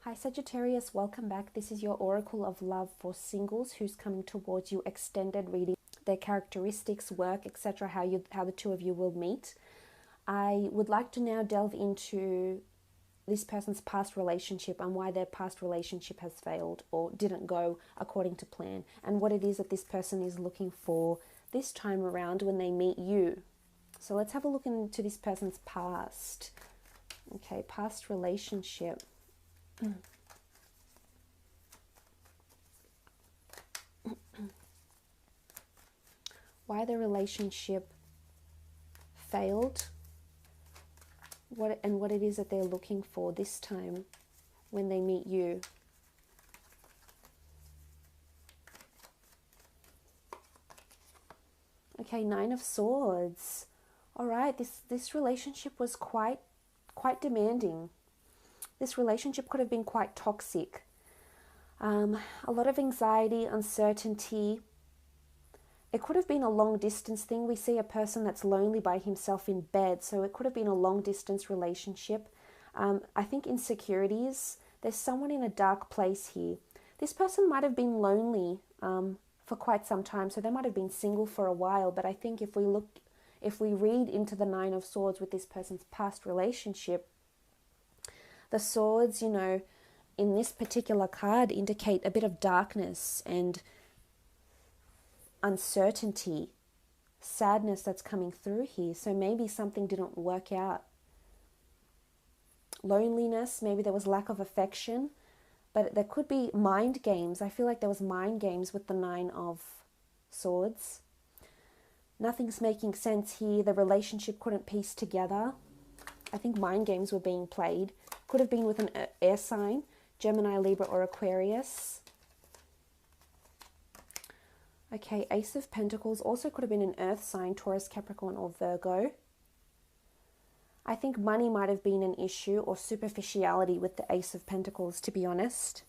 Hi Sagittarius, welcome back. This is your Oracle of Love for singles who's coming towards you, extended reading, their characteristics, work, etc., how the two of you will meet. I would like to now delve into this person's past relationship and why their past relationship has failed or didn't go according to plan, and what it is that this person is looking for this time around when they meet you. So let's have a look into this person's past. Okay, past relationship. Why the relationship failed, what it is that they're looking for this time when they meet you. Okay, Nine of Swords. All right, this relationship was quite demanding. This relationship could have been quite toxic. A lot of anxiety, uncertainty. It could have been a long distance thing. We see a person that's lonely by himself in bed, so it could have been a long distance relationship. I think insecurities. There's someone in a dark place here. This person might have been lonely for quite some time, so they might have been single for a while, but I think if we read into the Nine of Swords with this person's past relationship, the swords, in this particular card indicate a bit of darkness and uncertainty, sadness that's coming through here. So maybe something didn't work out. Loneliness, maybe there was lack of affection, but there could be mind games. I feel like there was mind games with the Nine of Swords. Nothing's making sense here. The relationship couldn't piece together. I think mind games were being played. Could have been with an air sign, Gemini, Libra, or Aquarius. Okay, Ace of Pentacles also could have been an earth sign, Taurus, Capricorn, or Virgo. I think money might have been an issue, or superficiality with the Ace of Pentacles, to be honest.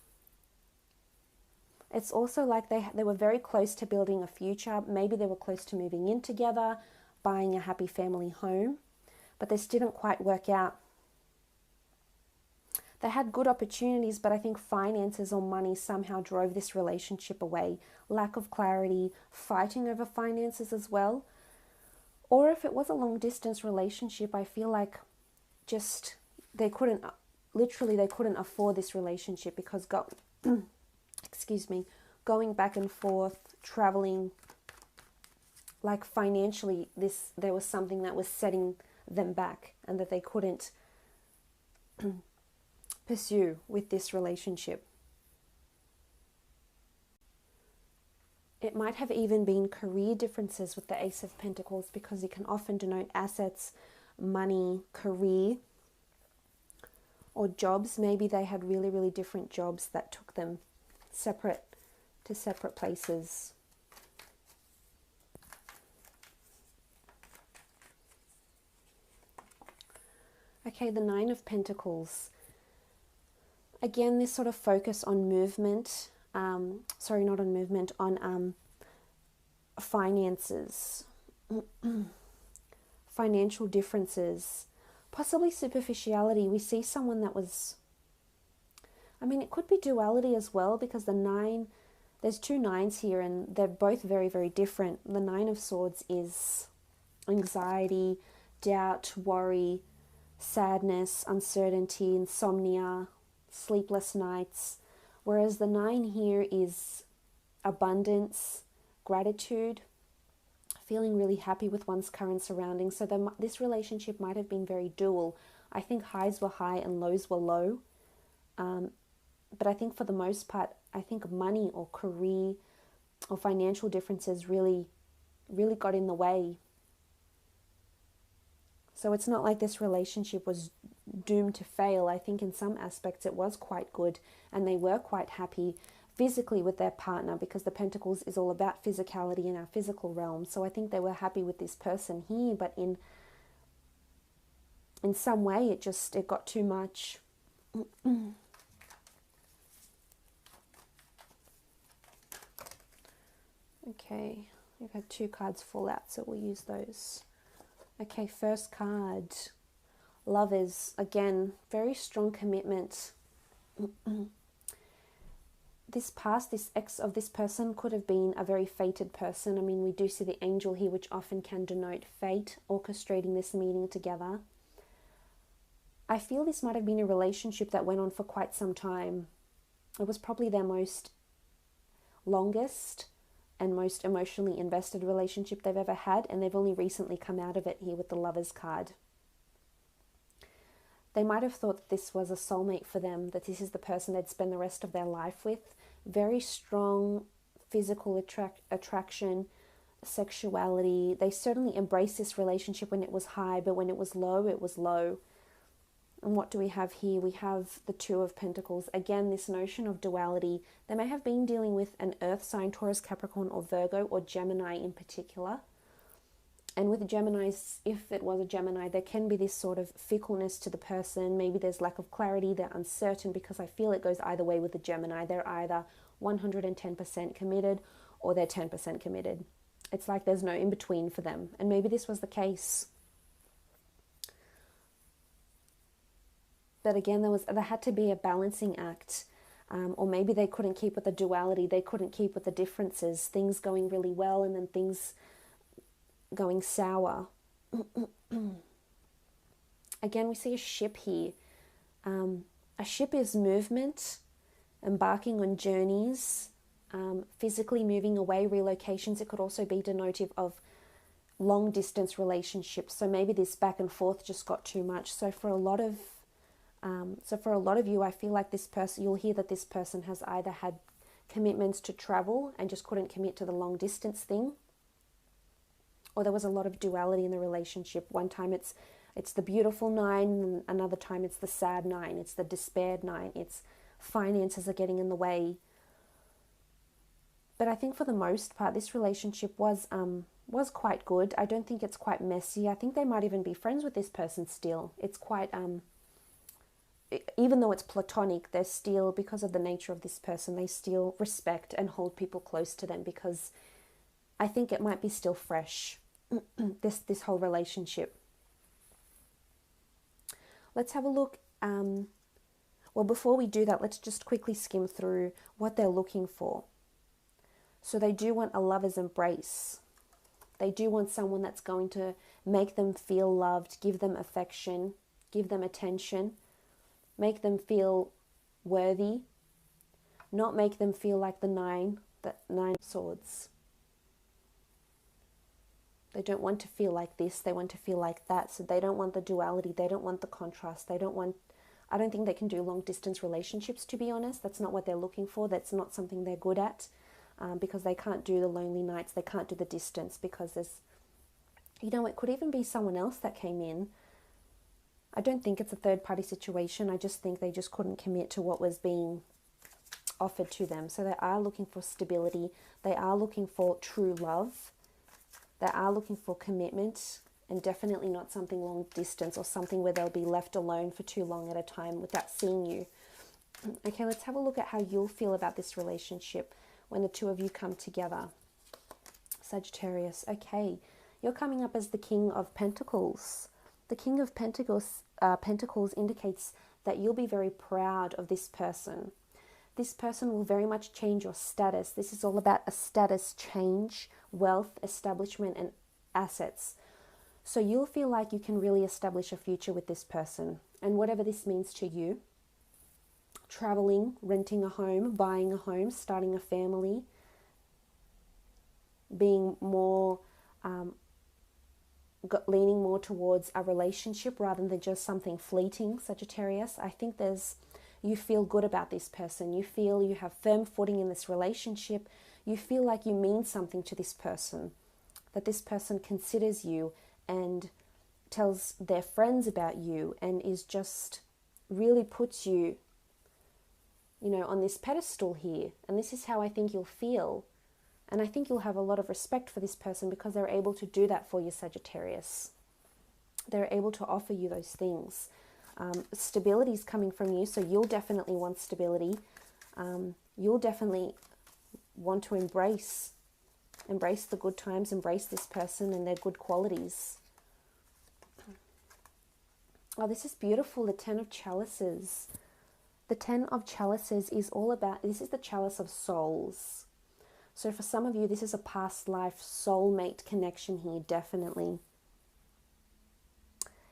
It's also like they were very close to building a future. Maybe they were close to moving in together, buying a happy family home, but this didn't quite work out. They had good opportunities, but I think finances or money somehow drove this relationship away. Lack of clarity, fighting over finances as well. Or if it was a long distance relationship, I feel like just they couldn't afford this relationship because going back and forth, traveling, like financially, there was something that was setting them back and that they couldn't pursue with this relationship. It might have even been career differences with the Ace of Pentacles, because it can often denote assets, money, career, or jobs. Maybe they had really, really different jobs that took them separate places. Okay, the Nine of Pentacles. Again, this sort of focus on movement, on finances, financial differences, possibly superficiality. We see someone that was, it could be duality as well, because there's two nines here and they're both very, very different. The Nine of Swords is anxiety, doubt, worry, sadness, uncertainty, insomnia, sleepless nights, whereas the Nine here is abundance, gratitude, feeling really happy with one's current surroundings. So this relationship might have been very dual. I think highs were high and lows were low, but I think for the most part, I think money or career or financial differences really got in the way. So it's not like this relationship was doomed to fail. I think in some aspects it was quite good and they were quite happy physically with their partner, because the Pentacles is all about physicality in our physical realm. So I think they were happy with this person here, but in some way it got too much. Okay, we've had two cards fall out, so we'll use those. Okay, first card. Lovers, again, very strong commitment. This past, this ex of this person could have been a very fated person. I mean, we do see the angel here, which often can denote fate, orchestrating this meeting together. I feel this might have been a relationship that went on for quite some time. It was probably their most longest and most emotionally invested relationship they've ever had, and they've only recently come out of it here with the Lovers card. They might have thought that this was a soulmate for them, that this is the person they'd spend the rest of their life with. Very strong physical attraction, sexuality. They certainly embraced this relationship when it was high, but when it was low, it was low. And what do we have here? We have the Two of Pentacles. Again, this notion of duality. They may have been dealing with an earth sign, Taurus, Capricorn, or Virgo, or Gemini in particular. And with Geminis, if it was a Gemini, there can be this sort of fickleness to the person. Maybe there's lack of clarity, they're uncertain, because I feel it goes either way with the Gemini. They're either 110% committed or they're 10% committed. It's like there's no in-between for them. And maybe this was the case. But again, there had to be a balancing act. Or maybe they couldn't keep with the duality. They couldn't keep with the differences. Things going really well and then things going sour. Again, we see a ship here. A ship is movement, embarking on journeys, physically moving away, relocations. It could also be denotive of long distance relationships. So maybe this back and forth just got too much. So for a lot of you, I feel like this person, you'll hear that this person has either had commitments to travel and just couldn't commit to the long distance thing, or there was a lot of duality in the relationship. One time it's the beautiful 9, and another time it's the sad 9, it's the despaired 9, it's finances are getting in the way. But I think for the most part, this relationship was quite good. I don't think it's quite messy. I think they might even be friends with this person still. It's quite, even though it's platonic, they're still, because of the nature of this person, they still respect and hold people close to them, because I think it might be still fresh, this whole relationship. Let's have a look. Well, before we do that, let's just quickly skim through what they're looking for. So they do want a lover's embrace. They do want someone that's going to make them feel loved, give them affection, give them attention, make them feel worthy, not make them feel like the 9 of Swords. They don't want to feel like this, they want to feel like that. So they don't want the duality, they don't want the contrast, I don't think they can do long distance relationships, to be honest. That's not what they're looking for. That's not something they're good at, because they can't do the lonely nights, they can't do the distance, because there's, it could even be someone else that came in. I don't think it's a third party situation. I just think they just couldn't commit to what was being offered to them. So they are looking for stability, they are looking for true love, they are looking for commitment, and definitely not something long distance or something where they'll be left alone for too long at a time without seeing you. Okay, let's have a look at how you'll feel about this relationship when the two of you come together. Sagittarius, okay, you're coming up as the King of Pentacles. The King of Pentacles indicates that you'll be very proud of this person. This person will very much change your status. This is all about a status change, wealth, establishment, and assets. So you'll feel like you can really establish a future with this person. And whatever this means to you, traveling, renting a home, buying a home, starting a family, being more, leaning more towards a relationship rather than just something fleeting, Sagittarius. I think you feel good about this person. You feel you have firm footing in this relationship. You feel like you mean something to this person, that this person considers you and tells their friends about you, and is just really puts you, on this pedestal here. And this is how I think you'll feel. And I think you'll have a lot of respect for this person because they're able to do that for you, Sagittarius. They're able to offer you those things. Stability is coming from you, so you'll definitely want stability. You'll definitely want to embrace the good times, embrace this person and their good qualities. Oh, this is beautiful, the 10 of Chalices. The Ten of Chalices is all about, this is the chalice of souls. So for some of you, this is a past life soulmate connection here, definitely.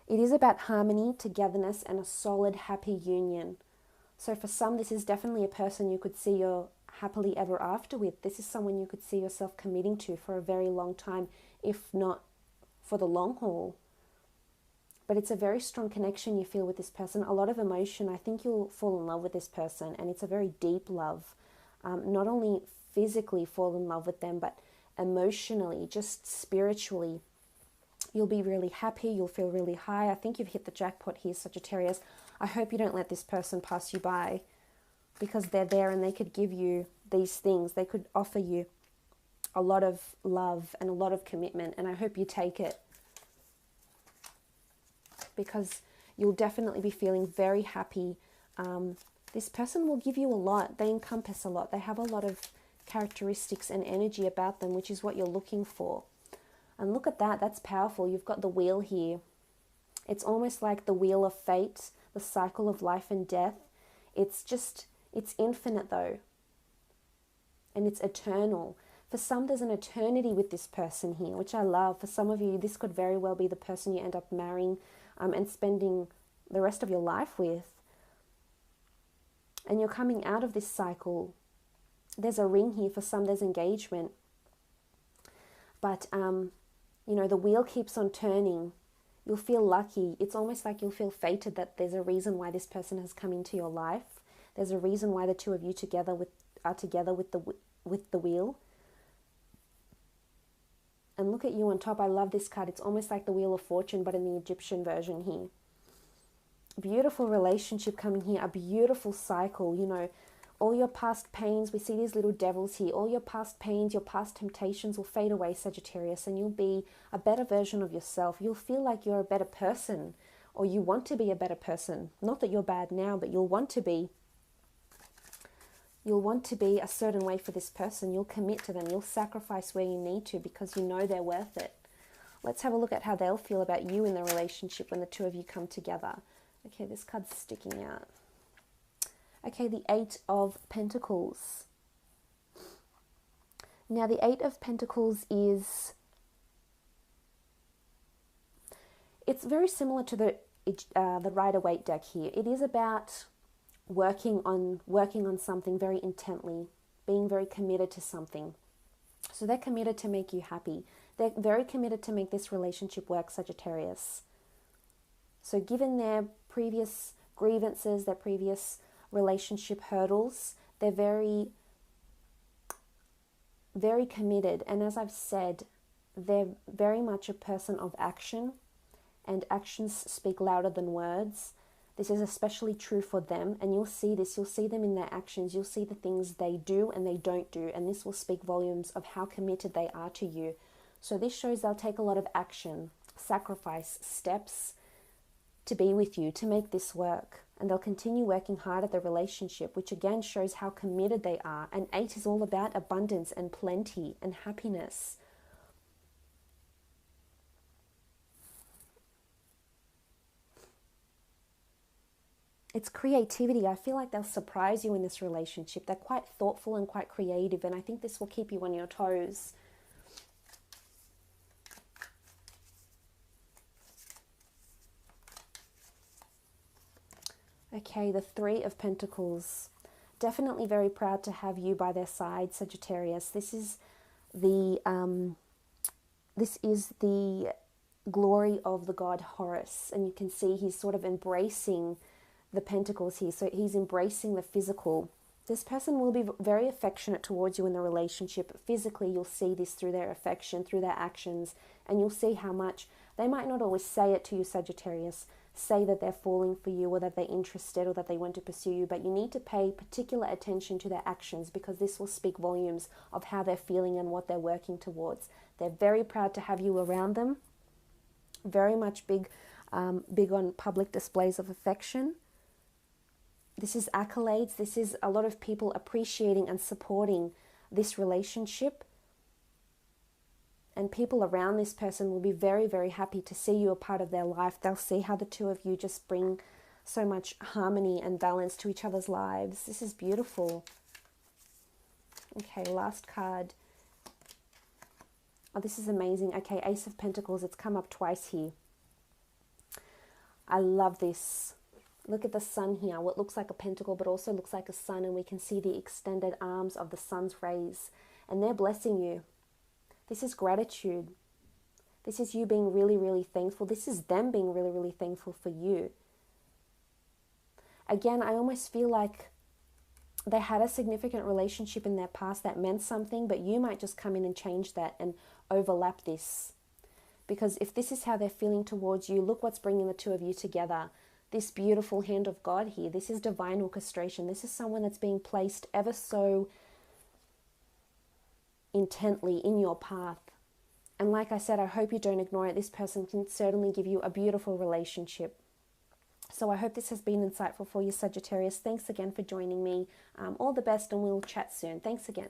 It is about harmony, togetherness, and a solid, happy union. So for some, this is definitely a person you could see your happily ever after with. This is someone you could see yourself committing to for a very long time, if not for the long haul. But it's a very strong connection you feel with this person, a lot of emotion. I think you'll fall in love with this person, and it's a very deep love. Not only physically fall in love with them, but emotionally, just spiritually. You'll be really happy, you'll feel really high. I think you've hit the jackpot here, Sagittarius. I hope you don't let this person pass you by, because they're there and they could give you these things. They could offer you a lot of love and a lot of commitment, and I hope you take it, because you'll definitely be feeling very happy. This person will give you a lot. They encompass a lot. They have a lot of characteristics and energy about them, which is what you're looking for. And look at that. That's powerful. You've got the wheel here. It's almost like the wheel of fate, the cycle of life and death. It's infinite though. And it's eternal. For some, there's an eternity with this person here, which I love. For some of you, this could very well be the person you end up marrying and spending the rest of your life with. And you're coming out of this cycle. There's a ring here. For some, there's engagement. But, you know, the wheel keeps on turning. You'll feel lucky. It's almost like you'll feel fated that there's a reason why this person has come into your life. There's a reason why the two of you are together with the wheel. And look at you on top. I love this card. It's almost like the Wheel of Fortune, but in the Egyptian version here. Beautiful relationship coming here. A beautiful cycle. You know, all your past pains. We see these little devils here. All your past pains, your past temptations will fade away, Sagittarius, and you'll be a better version of yourself. You'll feel like you're a better person, or you want to be a better person. Not that you're bad now, but you'll want to be. You'll want to be a certain way for this person. You'll commit to them. You'll sacrifice where you need to because you know they're worth it. Let's have a look at how they'll feel about you in the relationship when the two of you come together. Okay, this card's sticking out. Okay, the Eight of Pentacles. Now, the Eight of Pentacles is... It's very similar to the Rider-Waite deck here. It is about working on something very intently, being very committed to something. So they're committed to make you happy. They're very committed to make this relationship work, Sagittarius. So given their previous grievances, their previous relationship hurdles, they're very, very committed. And as I've said, they're very much a person of action, and actions speak louder than words. This is especially true for them, and you'll see this. You'll see them in their actions. You'll see the things they do and they don't do, and this will speak volumes of how committed they are to you. So this shows they'll take a lot of action, sacrifice, steps to be with you, to make this work. And they'll continue working hard at the relationship, which again shows how committed they are. And 8 is all about abundance and plenty and happiness. It's creativity. I feel like they'll surprise you in this relationship. They're quite thoughtful and quite creative, and I think this will keep you on your toes. Okay, the Three of Pentacles. Definitely very proud to have you by their side, Sagittarius. This is the glory of the god Horus, and you can see he's sort of embracing the pentacles here. So he's embracing the physical. This person will be very affectionate towards you in the relationship. Physically, you'll see this through their affection, through their actions, and you'll see how much they might not always say it to you, Sagittarius, say that they're falling for you or that they're interested or that they want to pursue you, but you need to pay particular attention to their actions, because this will speak volumes of how they're feeling and what they're working towards. They're very proud to have you around them. Very much big on public displays of affection. This is accolades. This is a lot of people appreciating and supporting this relationship. And people around this person will be very, very happy to see you a part of their life. They'll see how the two of you just bring so much harmony and balance to each other's lives. This is beautiful. Okay, last card. Oh, this is amazing. Okay, Ace of Pentacles. It's come up twice here. I love this. Look at the sun here. What looks like a pentacle but also looks like a sun, and we can see the extended arms of the sun's rays, and they're blessing you. This is gratitude. This is you being really, really thankful. This is them being really, really thankful for you. Again, I almost feel like they had a significant relationship in their past that meant something, but you might just come in and change that and overlap this. Because if this is how they're feeling towards you, look what's bringing the two of you together. This beautiful hand of God here. This is divine orchestration. This is someone that's being placed ever so intently in your path. And like I said, I hope you don't ignore it. This person can certainly give you a beautiful relationship. So I hope this has been insightful for you, Sagittarius. Thanks again for joining me. All the best, and we'll chat soon. Thanks again.